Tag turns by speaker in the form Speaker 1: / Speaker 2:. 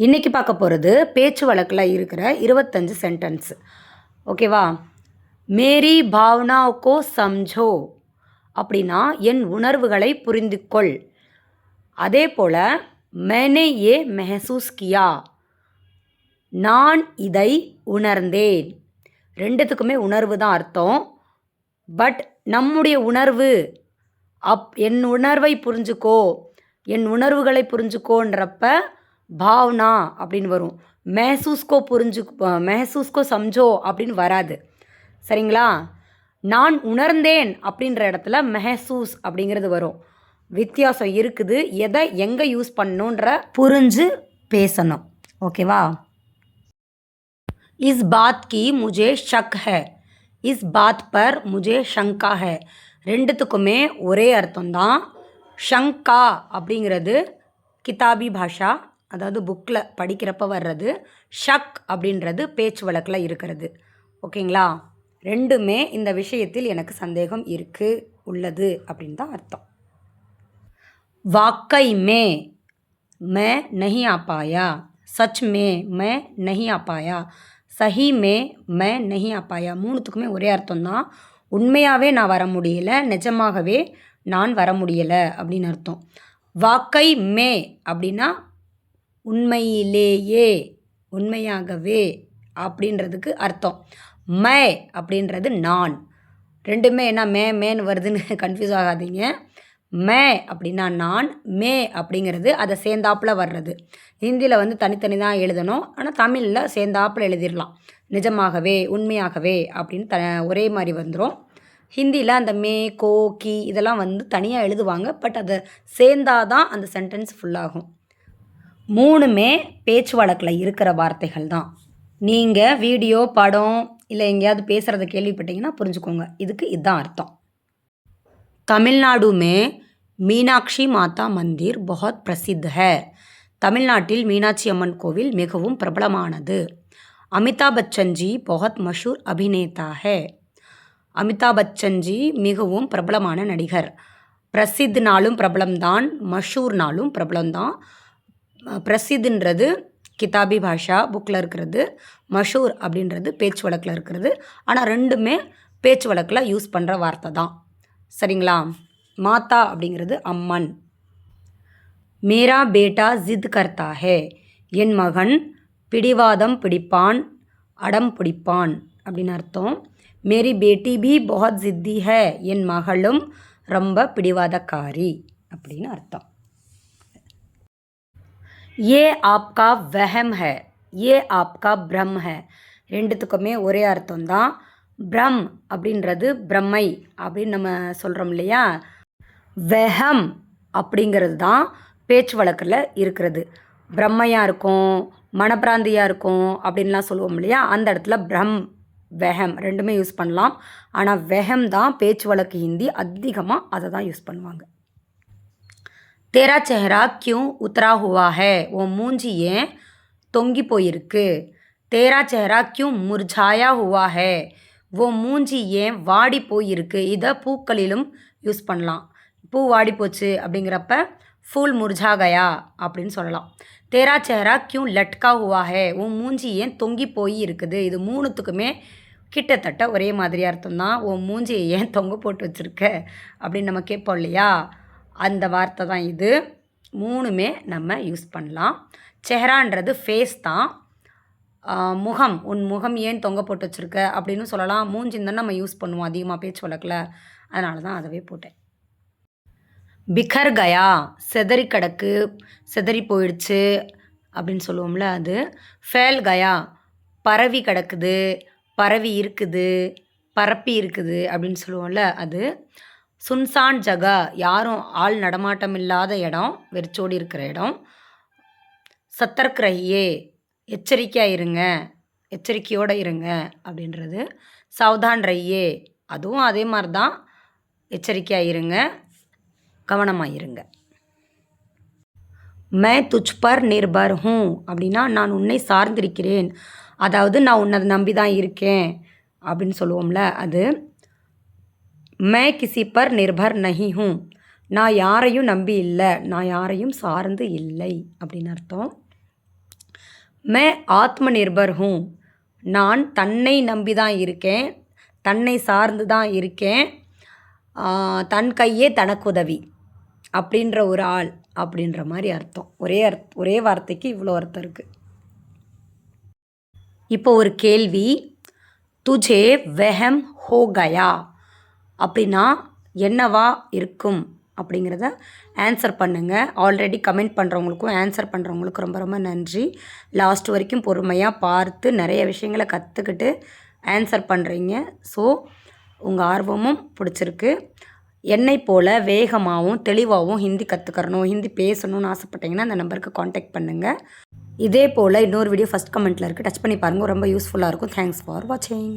Speaker 1: இன்றைக்கி பார்க்க போகிறது பேச்சு வழக்கில் இருக்கிற 25 சென்டென்ஸ். ஓகேவா? மேரி பாவனாவுக்கோ சம்ஜோ அப்படின்னா என் உணர்வுகளை புரிந்துக்கொள். அதே போல் மேனே ஏ மெஹசூஸ் கியா, நான் இதை உணர்ந்தேன். ரெண்டுத்துக்குமே உணர்வு தான் அர்த்தம். பட் நம்முடைய உணர்வு என் உணர்வை புரிஞ்சுக்கோ, என் உணர்வுகளை புரிஞ்சுக்கோன்றப்ப பாவ்னா அப்படின்னு வரும். மெஹசூஸ்கோ சம்ஜோ அப்படின்னு வராது. சரிங்களா? நான் உணர்ந்தேன் அப்படின்ற இடத்துல மெஹசூஸ் அப்படிங்கிறது வரும். வித்தியாசம் இருக்குது. எதை எங்கே யூஸ் பண்ணணுன்ற புரிஞ்சு பேசணும். ஓகேவா? Is path Ki Mujhe ஷக் high, is path per Mujhe ஷங்கா high. ரெண்டுத்துக்குமே ஒரே அர்த்தம்தான். ஷங்கா அப்படிங்கிறது கிதாபி பாஷா, அதாவது புக்கில் படிக்கிறப்ப வர்றது. ஷக் அப்படின்றது பேச்சு வழக்கில் இருக்கிறது. ஓகேங்களா? ரெண்டுமே இந்த விஷயத்தில் எனக்கு சந்தேகம் உள்ளது அப்படின்னு தான் அர்த்தம். வாக்கை மே நஹி ஆ பாயா, சச் மே நஹி ஆ பாயா, சஹி மே நஹி ஆ பாயா. மூணுத்துக்குமே ஒரே அர்த்தம் தான். உண்மையாகவே நான் வர முடியலை, நிஜமாகவே நான் வர முடியலை அப்படின்னு அர்த்தம். வாக்கை மே அப்படின்னா உண்மையிலேயே, உண்மையாகவே அப்படின்றதுக்கு அர்த்தம். மை அப்படின்றது நான். ரெண்டுமே என்ன மேன்னு வருதுன்னு கன்ஃபியூஸ் ஆகாதீங்க. மே அப்படின்னா நான், மே அப்படிங்கிறது அதை சேர்ந்தாப்பில் வர்றது. ஹிந்தியில் தனித்தனி தான் எழுதணும், ஆனால் தமிழில் சேர்ந்தாப்பில் எழுதிடலாம். நிஜமாகவே, உண்மையாகவே அப்படின்னு ஒரே மாதிரி வந்துடும். ஹிந்தியில் அந்த மே, கோ, கி இதெல்லாம் தனியாக எழுதுவாங்க. பட் அதை சேர்ந்தாதான் அந்த சென்டென்ஸ் ஃபுல்லாகும். மூணுமே பேச்சு வழக்கில் இருக்கிற வார்த்தைகள் தான். நீங்கள் வீடியோ, படம் இல்லை எங்கேயாவது பேசுகிறத கேள்விப்பட்டீங்கன்னா புரிஞ்சுக்கோங்க. இதுக்கு இதுதான் அர்த்தம். தமிழ்நாடு மீனாட்சி மாதா மந்திர் बहुत प्रसिद्ध है. தமிழ்நாட்டில் மீனாட்சி அம்மன் கோவில் மிகவும் பிரபலமானது. அமிதாப் பச்சன் ஜி बहुत मशहूर अभिनेता है. அமிதாப் பச்சன் ஜி மிகவும் பிரபலமான நடிகர். பிரசித்னாலும் பிரபலம்தான், மஷூர்னாலும் பிரபலம்தான். பிரசித்துன்றது கிதாபி பாஷா புக்கில் இருக்கிறது, மஷூர் அப்படின்றது பேச்சு வழக்கில் இருக்கிறது. ஆனால் ரெண்டுமே பேச்சு வழக்கில் யூஸ் பண்ணுற வார்த்தை தான். சரிங்களா? மாதா அப்படிங்கிறது அம்மன். மேரா பேட்டா ஜித் கர்த்தா ஹே, என் மகன் பிடிவாதம் பிடிப்பான், அடம் பிடிப்பான் அப்படின்னு அர்த்தம். மேரி பேட்டி பி बहुत ஜித்தி ஹே, என் மகளும் ரொம்ப பிடிவாதக்காரி அப்படின்னு அர்த்தம். ये आपका वहम है, ये आपका भ्रम है. ரெண்டுத்துக்குமே ஒரே அர்த்தம் தான். பிரம் அப்படின்றது பிரம்மை அப்படின்னு நம்ம சொல்கிறோம் இல்லையா? வெஹம் அப்படிங்கிறது தான் பேச்சு வழக்கில் இருக்கிறது. பிரம்மையாக இருக்கும், மனப்பிராந்தியாக இருக்கும் அப்படின்லாம் சொல்லுவோம் இல்லையா? அந்த இடத்துல பிரம், வெஹம் ரெண்டுமே யூஸ் பண்ணலாம். ஆனால் வெஹம் தான் பேச்சு வழக்கு ஹிந்தி, அதிகமாக அதை தான் யூஸ் பண்ணுவாங்க. तेरा चेहरा क्यों उतरा हुआ है, वो மூஞ்சி ஏன் தொங்கி போயிருக்கு. तेरा चेहरा क्यों मुरझाया हुआ है, वो மூஞ்சி ஏன் வாடி போயிருக்கு. இதை பூக்களிலும் யூஸ் பண்ணலாம். பூ வாடி போச்சு அப்படிங்கிறப்ப ஃபூல் முர்झा गया அப்படின்னு சொல்லலாம். तेरा चेहरा क्यों लटका हुआ है, உன் மூஞ்சி ஏன் தொங்கி போய் இருக்குது. இது மூணுத்துக்குமே கிட்டத்தட்ட ஒரே மாதிரி அர்த்தம் தான். உன் மூஞ்சியை ஏன் தொங்க போட்டு வச்சுருக்க அப்படின்னு நம்ம கேட்போம் இல்லையா? அந்த வார்த்தை தான் இது. மூணுமே நம்ம யூஸ் பண்ணலாம். செஹரான்றது ஃபேஸ் தான். முகம், உன் முகம் ஏன் தொங்க போட்டு வச்சுருக்க அப்படின்னு சொல்லலாம். மூஞ்சின்னு தான் நம்ம யூஸ் பண்ணுவோம் அதிகமாக பேச்சு வழக்கில். அதனால தான் அதவே போட்டேன். பிகர் கயா, செதறி கிடக்கு, செதறி போயிடுச்சு அப்படின்னு சொல்லுவோம்ல அது. ஃபேல் கயா, பரவி கிடக்குது, பரவி இருக்குது, பரப்பி இருக்குது அப்படின்னு சொல்லுவோம்ல அது. சுன்சான் ஜகா, யாரும் ஆள் நடமாட்டம் இல்லாத இடம், வெறிச்சோடி இருக்கிற இடம். சத்தர்க் ரஹியே, எச்சரிக்கையாக இருங்க, எச்சரிக்கையோடு இருங்க அப்படின்றது. சவுதான் ரஹியே, அதுவும் அதே மாதிரி தான், எச்சரிக்கையாக இருங்க, கவனமாக இருங்க. மை துஜ் பர் நிர்பர் ஹூம் அப்படின்னா நான் உன்னை சார்ந்திருக்கிறேன், அதாவது நான் உன்னை நம்பி தான் இருக்கேன் அப்படின்னு சொல்லுவோம்ல அது. मैं किसी पर निर्भर नहीं हूँ, நான் யாரையும் நம்பி இல்லை, நான் யாரையும் சார்ந்து இல்லை அப்படின்னு அர்த்தம். मैं ஆத்மநிர்பர் ஹூ. நான் தன்னை நம்பி தான் இருக்கேன், தன்னை சார்ந்து தான் இருக்கேன், தன் கையே தனக்குதவி அப்படின்ற ஒரு ஆள் அப்படின்ற மாதிரி அர்த்தம். ஒரே வார்த்தைக்கு இவ்வளோ அர்த்தம் இருக்குது. இப்போ ஒரு கேள்வி, துஜே வெஹம் ஹோ கயா அப்படின்னா என்னவா இருக்கும் அப்படிங்கிறத ஆன்சர் பண்ணுங்கள். ஆல்ரெடி கமெண்ட் பண்ணுறவங்களுக்கும் ஆன்சர் பண்ணுறவங்களுக்கும் ரொம்ப ரொம்ப நன்றி. லாஸ்ட் வரைக்கும் பொறுமையாக பார்த்து நிறைய விஷயங்களை கற்றுக்கிட்டு ஆன்சர் பண்ணுறீங்க. ஸோ உங்கள் ஆர்வமும் பிடிச்சிருக்கு. என்னை போல் வேகமாகவும் தெளிவாகவும் ஹிந்தி கற்றுக்கறணும், ஹிந்தி பேசணும்னு ஆசைப்பட்டீங்கன்னா அந்த நம்பருக்கு காண்டாக்ட் பண்ணுங்கள். இதே போல் இன்னொரு வீடியோ ஃபஸ்ட் கமெண்ட்டில் இருக்குது, டச் பண்ணி பாருங்கள், ரொம்ப யூஸ்ஃபுல்லாக இருக்கும். தேங்க்ஸ் ஃபார் வாட்சிங்.